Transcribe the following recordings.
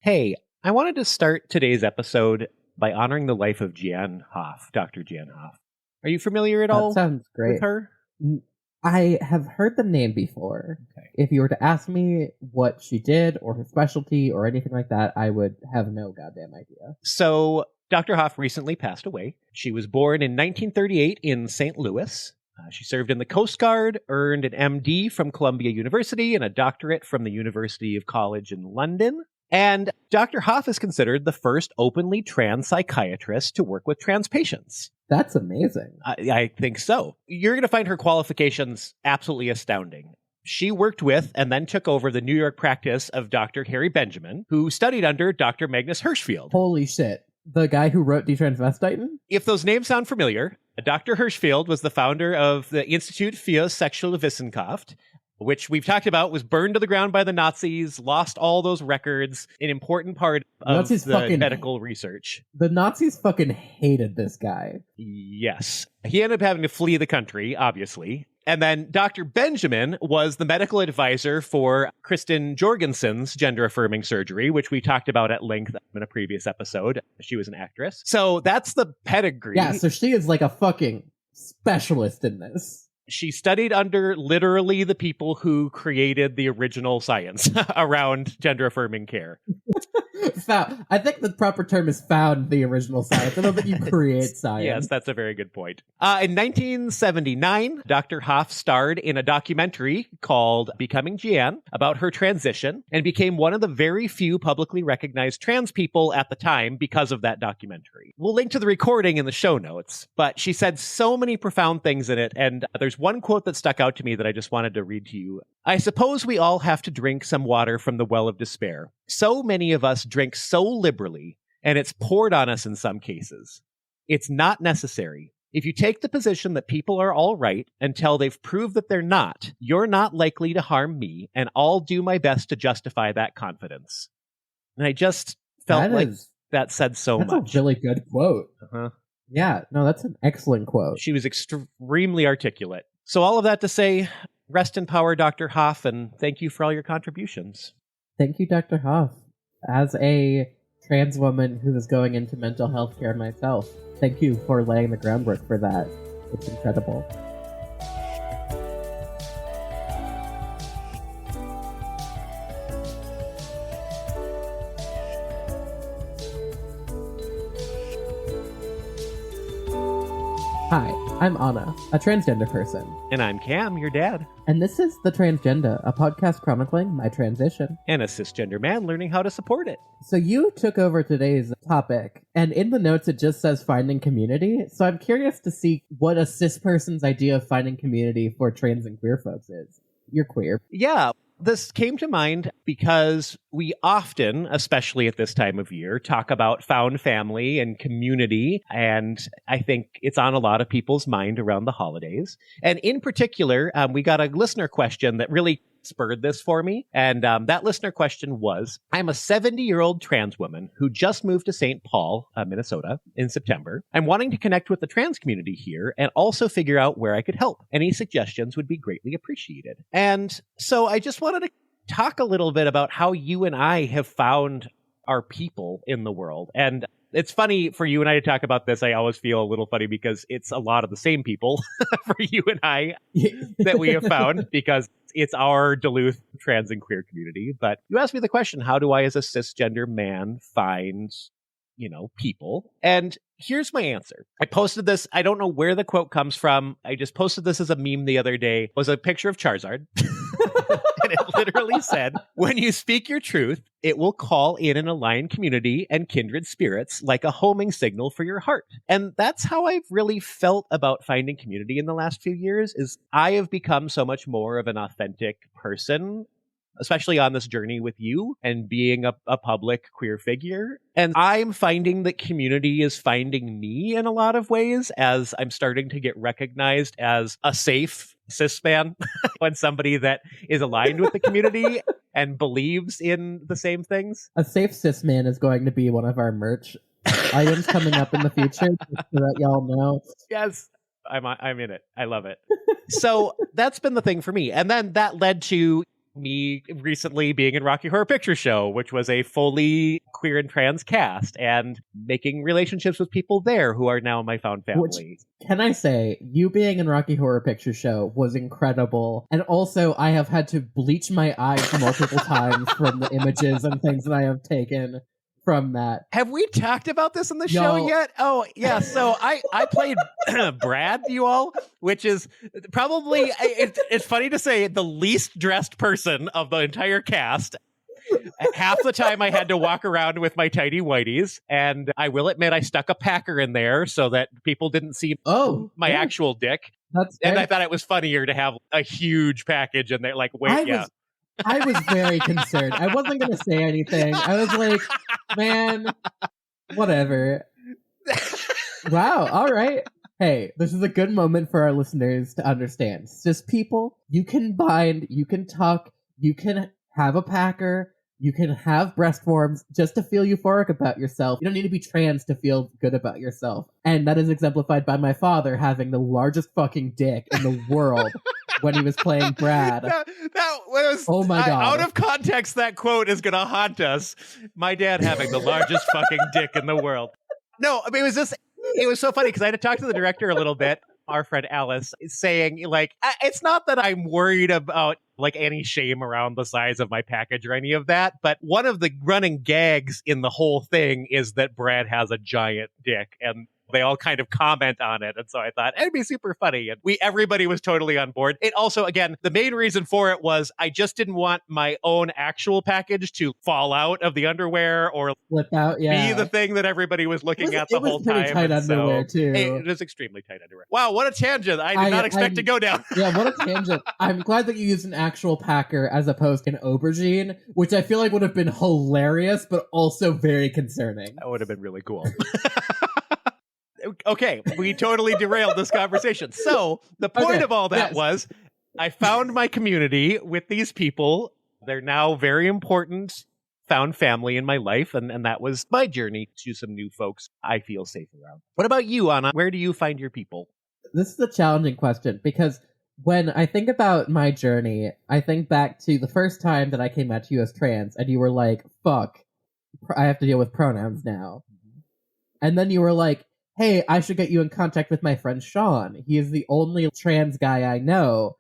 Hey, I wanted to start today's episode by honoring the life of Jeanne Hoff, Dr. Jeanne Hoff. Are you familiar at all That sounds great. with her? I have heard the name before. Okay. If you were to ask me what she did or her specialty or anything like that, I would have no goddamn idea. So, Dr. Hoff recently passed away. She was born in 1938 in St. Louis. She served in the Coast Guard, earned an MD from Columbia University and a doctorate from the University of College in London. And Dr. Hoff is considered the first openly trans psychiatrist to work with trans patients. That's amazing. I think so. You're going to find her qualifications absolutely astounding. She worked with and then took over the New York practice of Dr. Harry Benjamin, who studied under Dr. Magnus Hirschfeld. Holy shit. The guy who wrote Detransvestitin? If those names sound familiar, Dr. Hirschfeld was the founder of the Institut für Sexuelle Wissenschaft, which we've talked about was burned to the ground by the Nazis, lost all those records, an important part of the medical research. The Nazis fucking hated this guy. Yes. He ended up having to flee the country, obviously. And then Dr. Benjamin was the medical advisor for Kristen Jorgensen's gender-affirming surgery, which we talked about at length in a previous episode. She was an actress. So that's the pedigree. Yeah, so she is like a fucking specialist in this. She studied under literally the people who created the original science around gender-affirming care. I think the proper term is found the original science. I don't think you create science. Yes, that's a very good point. In 1979, Dr. Hoff starred in a documentary called Becoming Jeanne about her transition and became one of the very few publicly recognized trans people at the time because of that documentary. We'll link to the recording in the show notes, but she said so many profound things in it, and there's one quote that stuck out to me that I just wanted to read to you. I suppose we all have to drink some water from the well of despair. So many of us drink so liberally, and it's poured on us in some cases. It's not necessary. If you take the position that people are all right until they've proved that they're not, you're not likely to harm me, and I'll do my best to justify that confidence. And I just felt that said so much. That's a really good quote. Uh-huh. Yeah, no, that's an excellent quote. She was extremely articulate. So all of that to say, rest in power, Dr. Hoff, and thank you for all your contributions. Thank you, Dr. Hoff. As a trans woman who is going into mental health care myself, thank you for laying the groundwork for that. It's incredible. Hi, I'm Anna, a transgender person. And I'm Cam, your dad. And this is The Transgenda, a podcast chronicling my transition. And a cisgender man learning how to support it. So you took over today's topic, and in the notes it just says finding community. So I'm curious to see what a cis person's idea of finding community for trans and queer folks is. You're queer. Yeah. This came to mind because we often, especially at this time of year, talk about found family and community. And I think it's on a lot of people's mind around the holidays. And in particular, we got a listener question that really spurred this for me. And that listener question was, I'm a 70-year-old trans woman who just moved to St. Paul, Minnesota in September. I'm wanting to connect with the trans community here and also figure out where I could help. Any suggestions would be greatly appreciated. And so I just wanted to talk a little bit about how you and I have found our people in the world. And it's funny for you and I to talk about this. I always feel a little funny because it's a lot of the same people for you and I that we have found because it's our Duluth trans and queer community. But you asked me the question, how do I as a cisgender man find, people? And here's my answer. I posted this. I don't know where the quote comes from. I just posted this as a meme the other day. It was a picture of Charizard. And it literally said, when you speak your truth, it will call in an aligned community and kindred spirits like a homing signal for your heart. And that's how I've really felt about finding community in the last few years, is I have become so much more of an authentic person, especially on this journey with you and being a public queer figure. And I'm finding that community is finding me in a lot of ways as I'm starting to get recognized as a safe cis man and somebody that is aligned with the community and believes in the same things. A safe cis man is going to be one of our merch items coming up in the future, just so that y'all know. Yes. I'm in it. I love it. So that's been the thing for me. And then that led to me recently being in Rocky Horror Picture Show, which was a fully queer and trans cast, and making relationships with people there who are now my found family. Which, can I say, you being in Rocky Horror Picture Show was incredible. And also, I have had to bleach my eyes multiple times from the images and things that I have taken from that. Have we talked about this in the show yet? Oh, yeah. So I played Brad, you all, which is probably, it's funny to say, the least dressed person of the entire cast. Half the time I had to walk around with my tidy whities, and I will admit I stuck a packer in there so that people didn't see my actual dick. And I thought it was funnier to have a huge package in there. Like, I was very concerned. I wasn't going to say anything. I was like, man, whatever. Wow, all right. Hey, this is a good moment for our listeners to understand. Cis people, you can bind, you can tuck, you can have a packer, you can have breast forms just to feel euphoric about yourself. You don't need to be trans to feel good about yourself. And that is exemplified by my father having the largest fucking dick in the world when he was playing Brad. That was, oh my God. Out of context, that quote is going to haunt us. My dad having the largest fucking dick in the world. No, I mean, it was so funny because I had to talk to the director a little bit. Our friend Alice is saying, like, it's not that I'm worried about like any shame around the size of my package or any of that, but one of the running gags in the whole thing is that Brad has a giant dick, and they all kind of comment on it. And so I thought it'd be super funny. And everybody was totally on board. It also, again, the main reason for it was I just didn't want my own actual package to fall out of the underwear or flip out, be the thing that everybody was looking at the whole time. It was pretty tight underwear, too. It was extremely tight underwear. Wow, what a tangent. I did not expect to go down. Yeah, what a tangent. I'm glad that you used an actual packer as opposed to an aubergine, which I feel like would have been hilarious, but also very concerning. That would have been really cool. Okay, we totally derailed this conversation. So the point of all that was I found my community with these people. They're now very important, found family in my life, and that was my journey to some new folks I feel safe around. What about you, Anna? Where do you find your people? This is a challenging question because when I think about my journey, I think back to the first time that I came out to you as trans, and you were like, fuck, I have to deal with pronouns now. And then you were like, hey, I should get you in contact with my friend Sean. He is the only trans guy I know,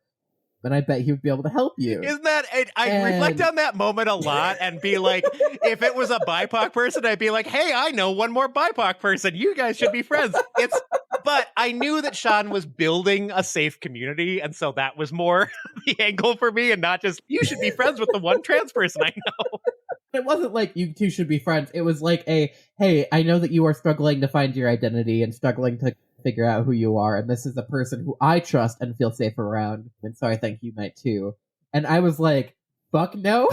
and I bet he would be able to help you. Isn't that... I reflect on that moment a lot and be like, if it was a BIPOC person, I'd be like, hey, I know one more BIPOC person. You guys should be friends. But I knew that Sean was building a safe community, and so that was more the angle for me, and not just, you should be friends with the one trans person I know. It wasn't like you two should be friends. It was like hey, I know that you are struggling to find your identity and struggling to figure out who you are, and this is a person who I trust and feel safe around, and so I think you might too. And I was like, fuck no.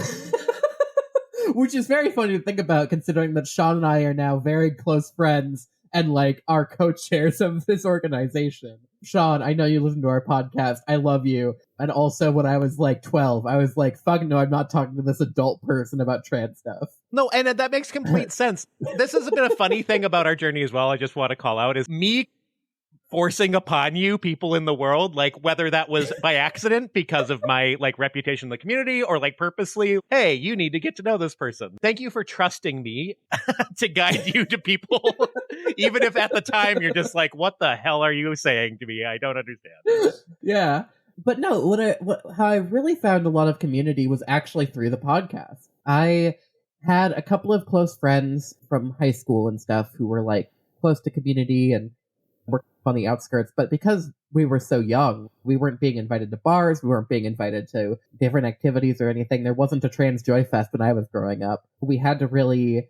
Which is very funny to think about, considering that Sean and I are now very close friends and like are co-chairs of this organization. Sean, I know you listen to our podcast. I love you. And also when I was like 12, I was like, fuck no, I'm not talking to this adult person about trans stuff. No, and that makes complete sense. This has been a funny thing about our journey as well. I just want to call out is me forcing upon you people in the world, like whether that was by accident because of my like reputation in the community or like purposely, hey, you need to get to know this person. Thank you for trusting me to guide you to people, even if at the time you're just like, what the hell are you saying to me? I don't understand. Yeah. But no, how I really found a lot of community was actually through the podcast. I had a couple of close friends from high school and stuff who were like close to community and were on the outskirts, but because we were so young, we weren't being invited to bars, we weren't being invited to different activities or anything. There wasn't a Trans Joy Fest when I was growing up. We had to really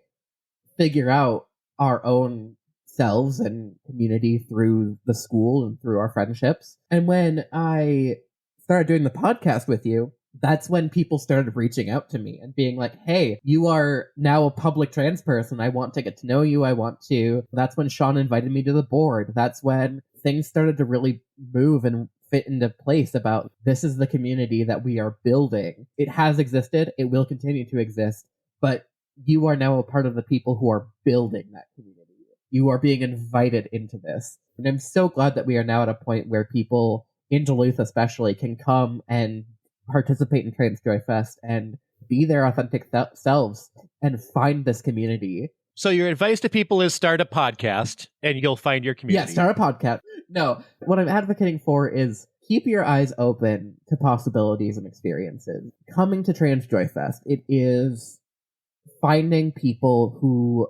figure out our own selves and community through the school and through our friendships. And when I started doing the podcast with you, that's when people started reaching out to me and being like, hey, you are now a public trans person. I want to get to know you. That's when Sean invited me to the board. That's when things started to really move and fit into place about this is the community that we are building. It has existed. It will continue to exist. But you are now a part of the people who are building that community. You are being invited into this. And I'm so glad that we are now at a point where people in Duluth especially can come and participate in Trans Joy Fest and be their authentic selves and find this community. So your advice to people is start a podcast and you'll find your community. Yeah, start a podcast. No, what I'm advocating for is keep your eyes open to possibilities and experiences. Coming to Trans Joy Fest, it is finding people who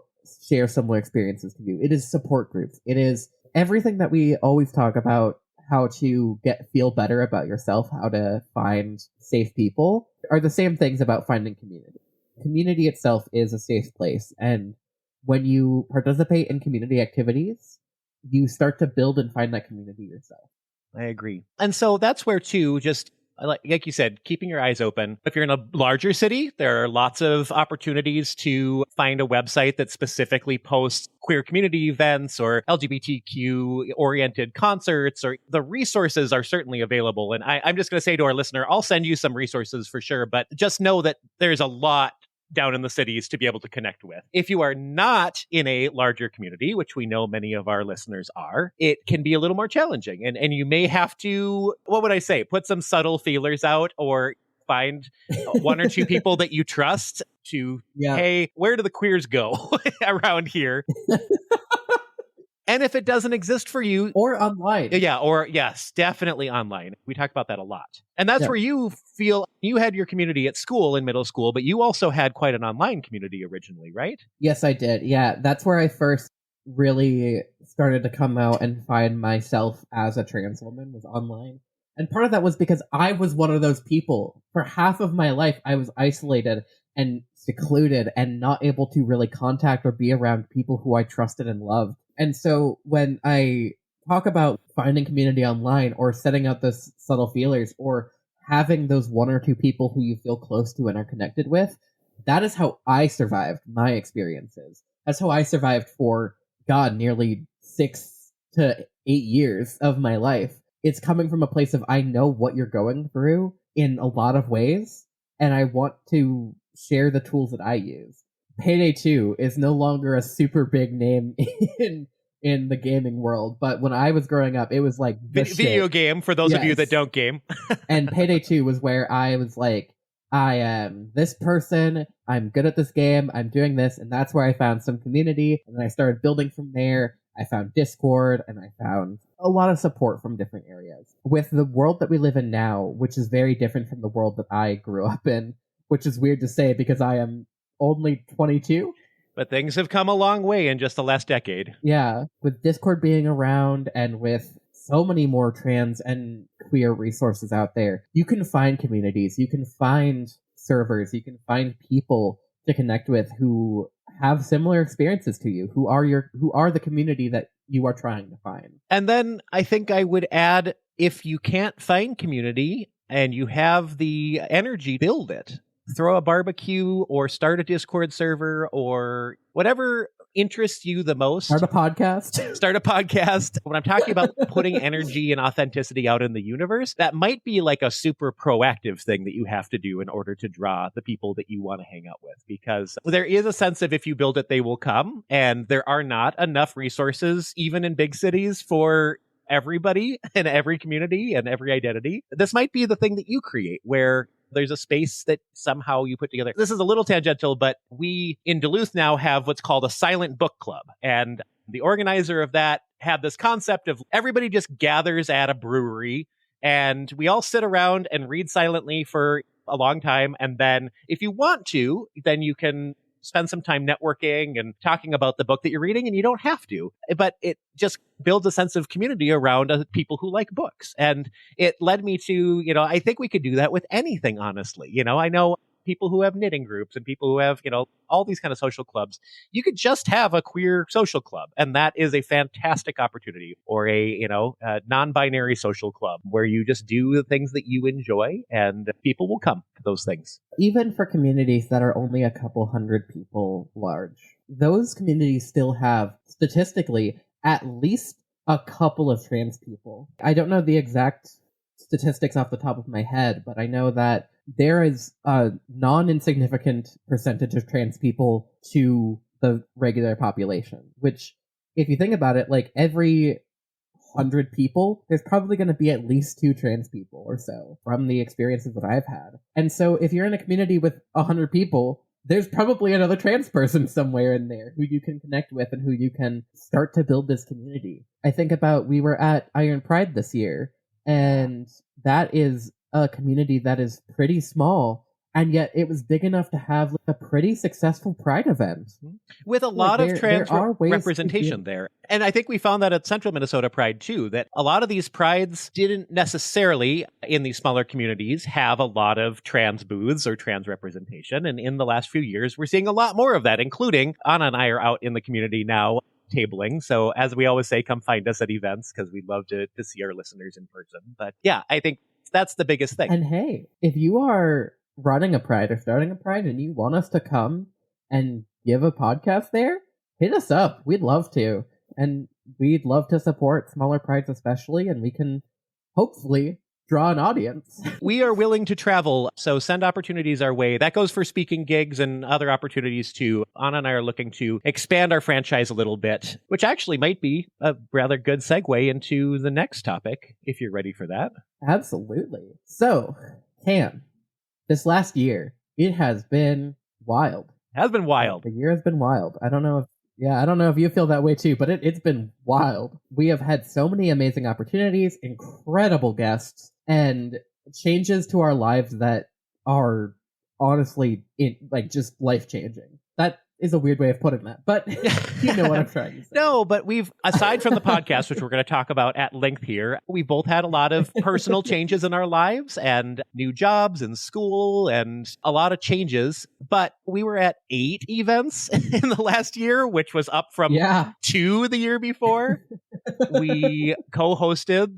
share similar experiences to you. It is support groups. It is everything that we always talk about, how to feel better about yourself, how to find safe people, are the same things about finding community. Community itself is a safe place, and when you participate in community activities, you start to build and find that community yourself. I agree. And so that's where, too, just like you said, keeping your eyes open. If you're in a larger city, there are lots of opportunities to find a website that specifically posts queer community events or LGBTQ-oriented concerts, or the resources are certainly available. And I'm just going to say to our listener, I'll send you some resources for sure, but just know that there's a lot down in the cities to be able to connect with. If you are not in a larger community, which we know many of our listeners are, it can be a little more challenging. And you may have to, what would I say, put some subtle feelers out or find one or two people that you trust to, hey, where do the queers go around here? And if it doesn't exist for you... Or online. Yeah, or yes, definitely online. We talk about that a lot. And that's where you feel you had your community at school in middle school, but you also had quite an online community originally, right? Yes, I did. Yeah, that's where I first really started to come out and find myself as a trans woman, was online. And part of that was because I was one of those people. For half of my life, I was isolated and secluded and not able to really contact or be around people who I trusted and loved. And so when I talk about finding community online or setting out those subtle feelers or having those one or two people who you feel close to and are connected with, that is how I survived my experiences. That's how I survived for, nearly 6 to 8 years of my life. It's coming from a place of I know what you're going through in a lot of ways, and I want to share the tools that I use. Payday 2 is no longer a super big name in the gaming world, but when I was growing up, it was like video game for those of you that don't game. And Payday 2 was where I was like, I am this person, I'm good at this game, I'm doing this, and that's where I found some community, and then I started building from there. I found Discord, and I found a lot of support from different areas. With the world that we live in now, which is very different from the world that I grew up in, which is weird to say because I am only 22. But things have come a long way in just the last decade. Yeah, with Discord being around and with so many more trans and queer resources out there, you can find communities, you can find servers, you can find people to connect with who have similar experiences to you, who are the community that you are trying to find. And then I think I would add, if you can't find community and you have the energy, build it. Throw a barbecue or start a Discord server or whatever interests you the most. Start a podcast. Start a podcast. When I'm talking about putting energy and authenticity out in the universe, that might be like a super proactive thing that you have to do in order to draw the people that you want to hang out with. Because there is a sense of if you build it, they will come. And there are not enough resources, even in big cities, for everybody in every community and every identity. This might be the thing that you create where there's a space that somehow you put together. This is a little tangential, but we in Duluth now have what's called a silent book club. And the organizer of that had this concept of everybody just gathers at a brewery and we all sit around and read silently for a long time. And then if you want to, then you can spend some time networking and talking about the book that you're reading, and you don't have to. But it just builds a sense of community around people who like books. And it led me to, I think we could do that with anything, honestly. I know people who have knitting groups and people who have, all these kind of social clubs. You could just have a queer social club, and that is a fantastic opportunity. Or a non-binary social club where you just do the things that you enjoy, and people will come to those things. Even for communities that are only a couple hundred people large, those communities still have, statistically, at least a couple of trans people. I don't know the exact statistics off the top of my head, but I know that there is a non-insignificant percentage of trans people to the regular population, which, if you think about it, like every 100 people, there's probably going to be at least 2 trans people or so from the experiences that I've had. And so if you're in a community with 100 people, there's probably another trans person somewhere in there who you can connect with and who you can start to build this community. I think about, we were at Iron Pride this year, and that is a community that is pretty small, and yet it was big enough to have a pretty successful Pride event. With a lot of trans representation there. And I think we found that at Central Minnesota Pride too, that a lot of these prides didn't necessarily, in these smaller communities, have a lot of trans booths or trans representation. And in the last few years, we're seeing a lot more of that, including Anna and I are out in the community now tabling. So as we always say, come find us at events because we'd love to see our listeners in person. But yeah, I think that's the biggest thing. And hey, if you are running a Pride or starting a Pride and you want us to come and give a podcast there, hit us up. We'd love to. And we'd love to support smaller Prides especially, and we can hopefully draw an audience. We are willing to travel, so send opportunities our way. That goes for speaking gigs and other opportunities too. Anna and I are looking to expand our franchise a little bit, which actually might be a rather good segue into the next topic, if you're ready for that. Absolutely. So, Cam, this last year, it has been wild. Has been wild. The year has been wild. I don't know if you feel that way too, but it's been wild. We have had so many amazing opportunities, incredible guests, and changes to our lives that are honestly just life-changing. That is a weird way of putting that, but you know what I'm trying to say. No, but we've, aside from the podcast, which we're going to talk about at length here, we've both had a lot of personal changes in our lives and new jobs and school and a lot of changes. But we were at 8 events in the last year, which was up from 2 the year before. We hosted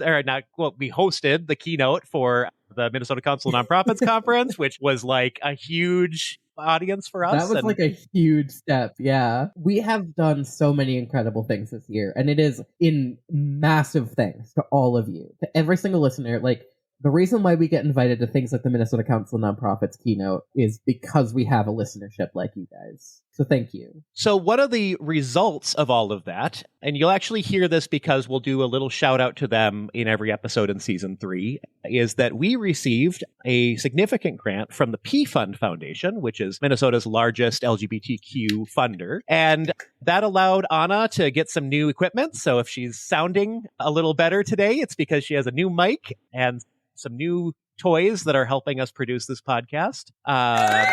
the keynote for the Minnesota Council of Nonprofits Conference, which was like a huge audience for us. That was like a huge step. Yeah. We have done so many incredible things this year, and it is in massive thanks to all of you, to every single listener. Like, the reason why we get invited to things like the Minnesota Council of Nonprofits keynote is because we have a listenership like you guys. So thank you. So what are the results of all of that? And you'll actually hear this because we'll do a little shout out to them in every episode in season 3, is that we received a significant grant from the P Fund Foundation, which is Minnesota's largest LGBTQ funder. And that allowed Anna to get some new equipment. So if she's sounding a little better today, it's because she has a new mic and some new toys that are helping us produce this podcast. And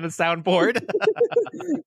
a soundboard.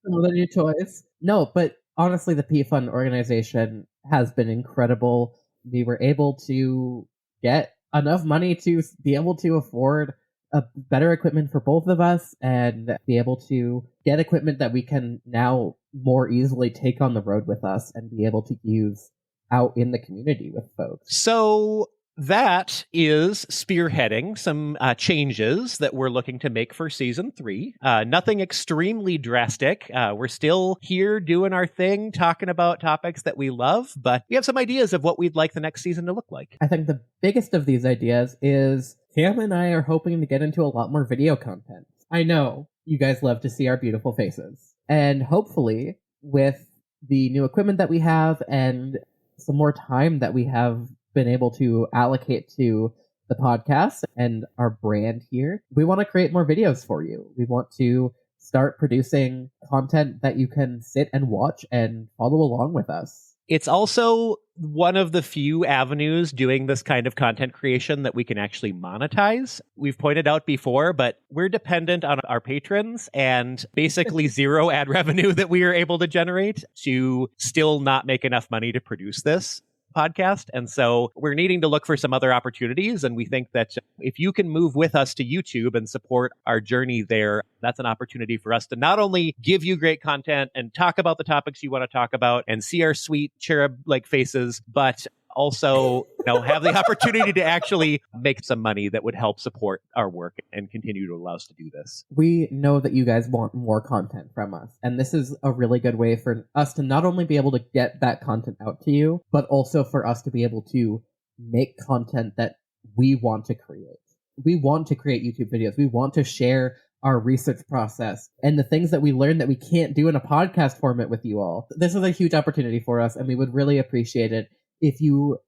Some of the new toys. No, but honestly, the P Fund organization has been incredible. We were able to get enough money to be able to afford a better equipment for both of us and be able to get equipment that we can now more easily take on the road with us and be able to use out in the community with folks. So that is spearheading some changes that we're looking to make for season 3. Nothing extremely drastic. We're still here doing our thing, talking about topics that we love, but we have some ideas of what we'd like the next season to look like. I think the biggest of these ideas is Cam and I are hoping to get into a lot more video content. I know you guys love to see our beautiful faces. And hopefully, with the new equipment that we have and some more time that we have been able to allocate to the podcast and our brand here, we want to create more videos for you. We want to start producing content that you can sit and watch and follow along with us. It's also one of the few avenues doing this kind of content creation that we can actually monetize. We've pointed out before, but we're dependent on our patrons and basically zero ad revenue that we are able to generate to still not make enough money to produce this podcast. And so we're needing to look for some other opportunities. And we think that if you can move with us to YouTube and support our journey there, that's an opportunity for us to not only give you great content and talk about the topics you want to talk about and see our sweet cherub-like faces, but also, have the opportunity to actually make some money that would help support our work and continue to allow us to do this. We know that you guys want more content from us, and this is a really good way for us to not only be able to get that content out to you, but also for us to be able to make content that we want to create. We want to create YouTube videos. We want to share our research process and the things that we learned that we can't do in a podcast format with you all. This is a huge opportunity for us, and we would really appreciate it if you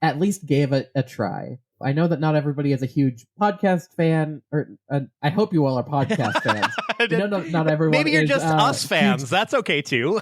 at least gave it a try. I know that not everybody is a huge podcast fan, or I hope you all are podcast fans. Not everyone. Maybe you're is, just us fans. That's okay too.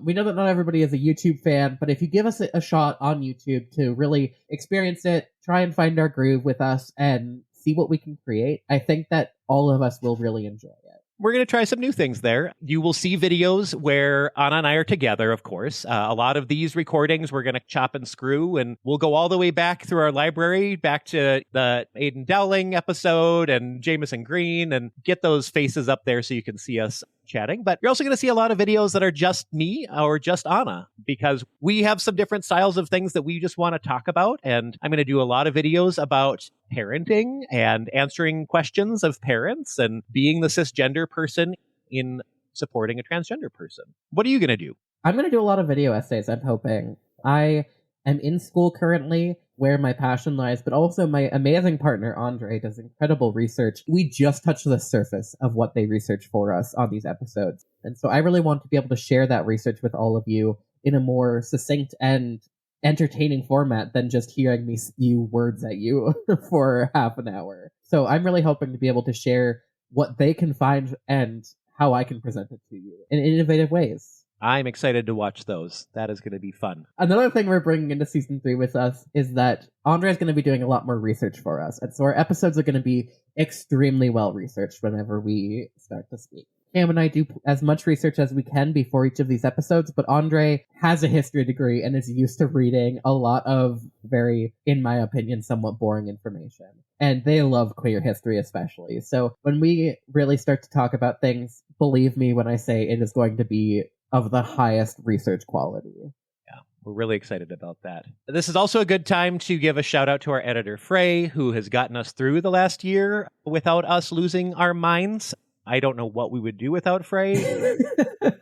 We know that not everybody is a YouTube fan, but if you give us a shot on YouTube to really experience it, try and find our groove with us and see what we can create, I think that all of us will really enjoy it. We're going to try some new things there. You will see videos where Anna and I are together, of course. A lot of these recordings we're going to chop and screw, and we'll go all the way back through our library, back to the Aidan Dowling episode and Jameson Green, and get those faces up there so you can see us chatting. But you're also going to see a lot of videos that are just me or just Anna, because we have some different styles of things that we just want to talk about. And I'm going to do a lot of videos about parenting and answering questions of parents and being the cisgender person in supporting a transgender person. What are you going to do? I'm going to do a lot of video essays, I'm hoping. I am in school currently, where my passion lies, but also my amazing partner, Andre, does incredible research. We just touched the surface of what they research for us on these episodes. And so I really want to be able to share that research with all of you in a more succinct and entertaining format than just hearing me spew words at you for half an hour. So I'm really hoping to be able to share what they can find and how I can present it to you in innovative ways. I'm excited to watch those. That is going to be fun. Another thing we're bringing into season 3 with us is that Andre is going to be doing a lot more research for us. And so our episodes are going to be extremely well researched whenever we start to speak. Cam and I do as much research as we can before each of these episodes, but Andre has a history degree and is used to reading a lot of very, in my opinion, somewhat boring information. And they love queer history especially. So when we really start to talk about things, believe me when I say it is going to be of the highest research quality. Yeah, we're really excited about that. This is also a good time to give a shout out to our editor, Frey, who has gotten us through the last year without us losing our minds. I don't know what we would do without Frey.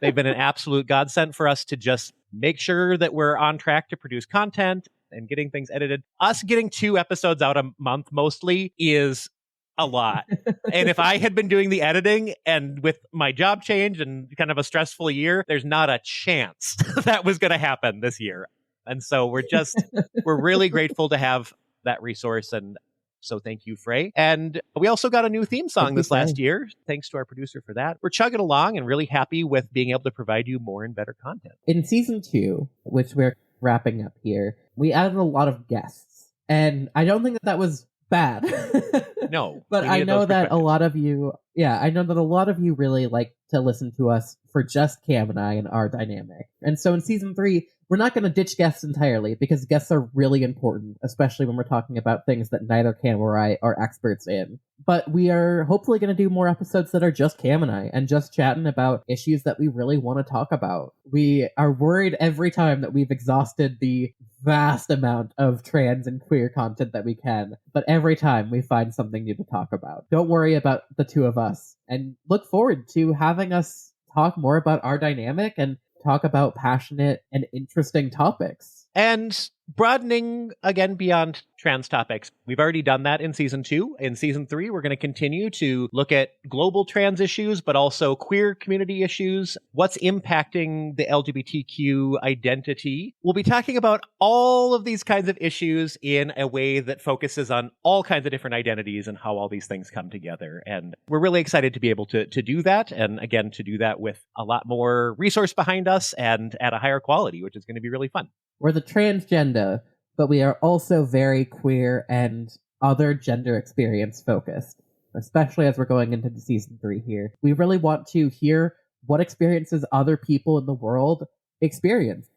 They've been an absolute godsend for us to just make sure that we're on track to produce content and getting things edited. Us getting 2 episodes out a month mostly is a lot. And if I had been doing the editing and with my job change and kind of a stressful year, there's not a chance that was going to happen this year. And so we're really grateful to have that resource. And so thank you, Frey. And we also got a new theme song this last year. Thanks to our producer for that. We're chugging along and really happy with being able to provide you more and better content. In season 2, which we're wrapping up here, we added a lot of guests. And I don't think that was bad. No. But I know that a lot of you really like to listen to us for just Cam and I and our dynamic. And so in season 3, we're not going to ditch guests entirely because guests are really important, especially when we're talking about things that neither Cam or I are experts in. But we are hopefully going to do more episodes that are just Cam and I and just chatting about issues that we really want to talk about. We are worried every time that we've exhausted the vast amount of trans and queer content that we can, but every time we find something new to talk about. Don't worry about the 2 of us, and look forward to having us talk more about our dynamic and talk about passionate and interesting topics. And broadening, again, beyond trans topics. We've already done that in season 2. In season 3, we're going to continue to look at global trans issues, but also queer community issues. What's impacting the LGBTQ identity? We'll be talking about all of these kinds of issues in a way that focuses on all kinds of different identities and how all these things come together. And we're really excited to be able to do that. And again, to do that with a lot more resource behind us and at a higher quality, which is going to be really fun. We're the transgender, but we are also very queer and other gender experience focused, especially as we're going into season 3 here. We really want to hear what experiences other people in the world experience.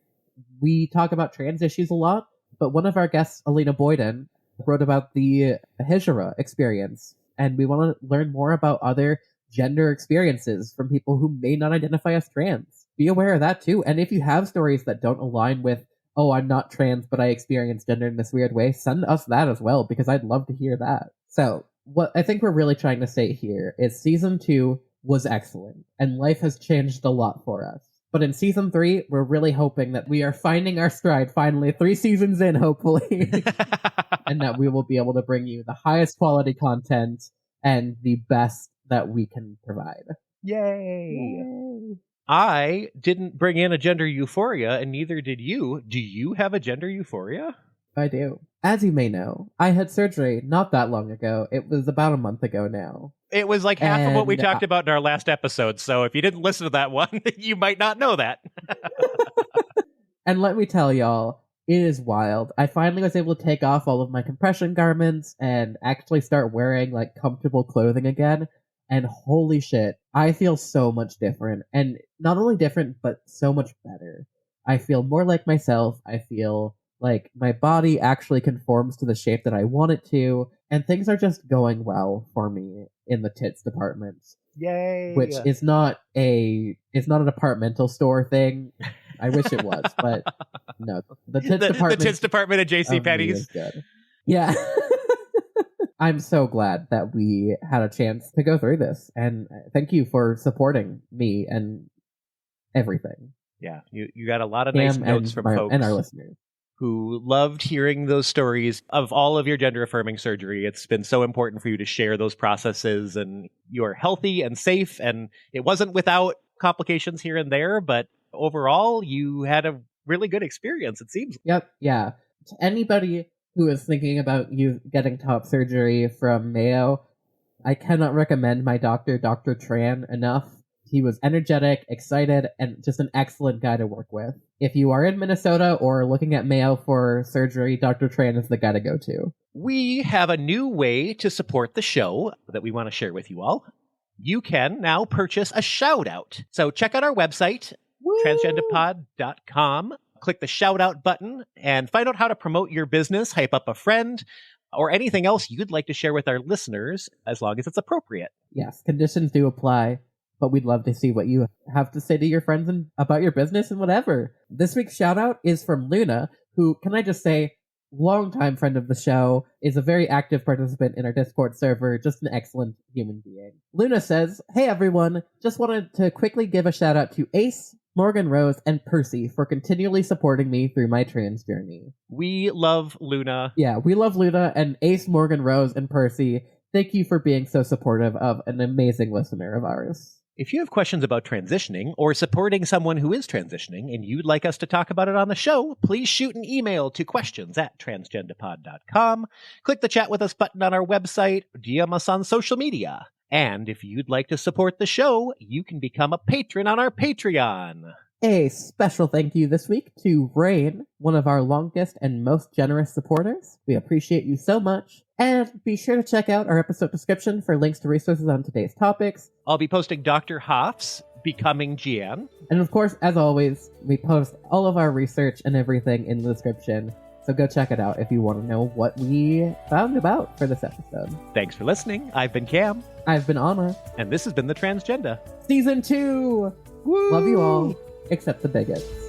We talk about trans issues a lot, but one of our guests, Alina Boyden, wrote about the Hijra experience, and we want to learn more about other gender experiences from people who may not identify as trans. Be aware of that too, and if you have stories that don't align with, oh, I'm not trans, but I experience gender in this weird way, send us that as well, because I'd love to hear that. So, what I think we're really trying to say here is season 2 was excellent, and life has changed a lot for us. But in season 3, we're really hoping that we are finding our stride finally, 3 seasons in, hopefully, and that we will be able to bring you the highest quality content and the best that we can provide. Yay! I didn't bring in a gender euphoria, and neither did you. Do you have a gender euphoria? I do. As you may know, I had surgery not that long ago. It was about a month ago now. It was like half of what we talked about in our last episode, so if you didn't listen to that one, you might not know that. And let me tell y'all, it is wild. I finally was able to take off all of my compression garments and actually start wearing like comfortable clothing again. And holy shit, I feel so much different. And not only different, but so much better. I feel more like myself. I feel like my body actually conforms to the shape that I want it to. And things are just going well for me in the tits department. Yay! Which is not an departmental store thing. I wish it was, but no. The tits department at JCPenney's is good. Yeah. I'm so glad that we had a chance to go through this, and thank you for supporting me and everything. Yeah, you got a lot of nice notes from folks and our listeners who loved hearing those stories of all of your gender-affirming surgery. It's been so important for you to share those processes, and you're healthy and safe, and it wasn't without complications here and there, but overall, you had a really good experience, it seems. Yep, yeah. To anybody who is thinking about you getting top surgery from Mayo, I cannot recommend my doctor, Dr. Tran, enough. He was energetic, excited, and just an excellent guy to work with. If you are in Minnesota or looking at Mayo for surgery, Dr. Tran is the guy to go to. We have a new way to support the show that we want to share with you all. You can now purchase a shout-out. So check out our website, transgenderpod.com. Click the shout-out button and find out how to promote your business, hype up a friend, or anything else you'd like to share with our listeners, as long as it's appropriate. Yes, conditions do apply, but we'd love to see what you have to say to your friends about your business and whatever. This week's shout-out is from Luna, who, can I just say, longtime friend of the show, is a very active participant in our Discord server, just an excellent human being. Luna says, "Hey everyone, just wanted to quickly give a shout out to Ace, Morgan Rose, and Percy for continually supporting me through my trans journey." We love Luna. Yeah, we love Luna, and Ace, Morgan Rose, and Percy, thank you for being so supportive of an amazing listener of ours. If you have questions about transitioning or supporting someone who is transitioning and you'd like us to talk about it on the show, please shoot an email to questions@transgenderpod.com. Click the chat with us button on our website, DM us on social media. And if you'd like to support the show, you can become a patron on our Patreon. A special thank you this week to Rain, one of our longest and most generous supporters. We appreciate you so much. And be sure to check out our episode description for links to resources on today's topics. I'll be posting Dr. Hoff's Becoming Jeanne. And of course, as always, we post all of our research and everything in the description. So go check it out if you want to know what we found about for this episode. Thanks for listening. I've been Cam. I've been Anna. And this has been The Transgender. Season 2! Woo! Love you all, except the bigots.